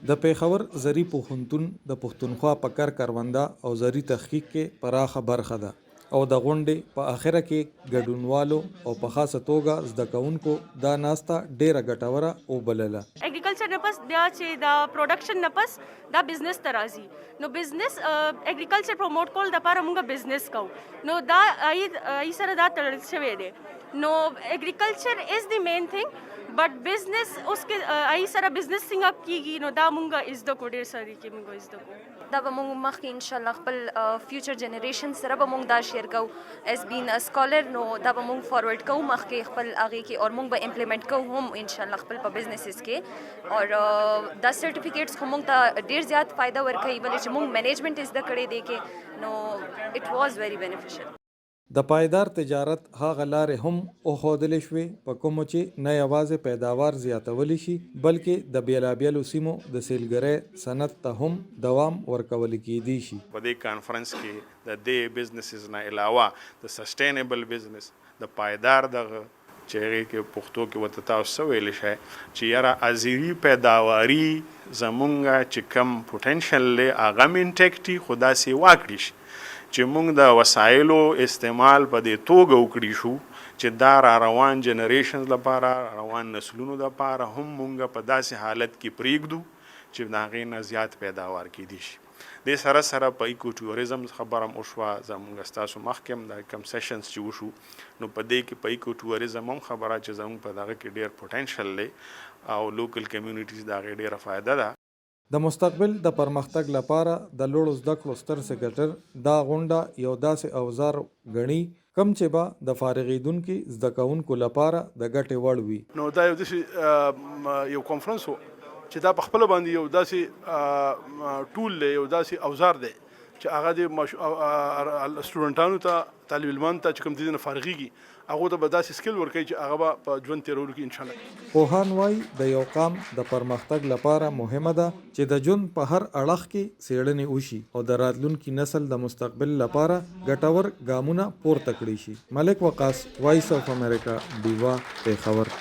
د پیښور زری پوهنتون د پښتونخوا په کرونده او زری تحقیق کې پراخه برخه ده او د غونډې په اخره کې ګډونوالو او په خاصه توګه زده کوونکو دا ناسته ډیره ګټوره او بلله. اګریکلچر نه پس بیا چې دا پروډکشن نه پس دا بزنس ته راځي نو بزنس اګریکلچر پروموټ کول د لپاره موږ بزنس کوو نو دا ای سره دا تړل شوی دی نو اګریکلچر از دی مین تھنگ بٹ بزنس اس کې ای سره بزنس څنګه کیږي نو دا موږ از د کوډر سره کې موږ از د کو دا به موږ مخکې ان شاء الله خپل فیوچر جنریشن سره به موږ دا شیر کوو ایز بین ا سکالر نو دا به موږ فارورډ کوو مخکې خپل هغې کې او موږ به امپلیمنٹ کوو هم ان شاء الله خپل په بزنسز کې او دا سرټیفیکیټس خو موږ ته ډېر زیات فایده ورکوي ولې چې موږ مینجمنټ زده کړی دی کې نو اټ واز ویری بینیفیشل. د پایدار تجارت هغه لارې هم وښودلې شوې په کومو چې نه یوازې پیداوار زیاتولی شي بلکې د بیلابیلو سیمو د سیلګرۍ صنعت ته هم دوام ورکول کېدی شي. په دې کانفرنس کې د دې بزنسز نه علاوه د سسټینبل بزنس د پایدار دغه چې هغې کې پښتو کې ورته تاسو ویلی شئ چې یاره ازیري پیداواري زمونږ چې کم پوټنشل دی هغه منټیکټي خو داسې واکړي شي چې موږ د وسایلو استعمال په دې توګه وکړي شو چې دا را روان جنریشنز لپاره روان نسلونو لپاره هم موږ په داسې حالت کې پرېږدو چې د هغې نه زیات پیداوار کیدی شي. دې سره سره په ایکو ټوریزم خبره هم وشوه زموږ ستاسو مخکې هم د کم سیشنز چې وشو نو په دې کې په ایکو ټوریزم هم خبره چې زموږ په دغه کې ډېر پوټنشل دی او لوکل کمیونټیز د هغې ډېره فایده ده. د مستقبل د پرمختګ لپاره د لوړو زده کړو ستر سکرټر دا غونډه یو داسې اوزار ګڼي کم چې به د فارغیدونکو زده کوونکو لپاره د ګټې وړ وي. نو دا یو داسې یو کانفرنس و چې دا په خپل باندې یو داسې ټول دی یو داسې اوزار دی چې هغه د سټوډنټانو ته طالب علمانو ته چې کوم دې نه فارغیږي هغه ته به داسې سکل ورکوي چې هغه به په ژوند تېرولو کې انشاءالله. پوهان وایي د یو قام د پرمختګ لپاره مهمه ده چې د ژوند په هر اړخ کې څېړنې وشي او د راتلونکي نسل د مستقبل لپاره ګټور ګامونه پورته کړي شي. ملک وقاص، وایس اف امریکا، ډیوا، پیښور.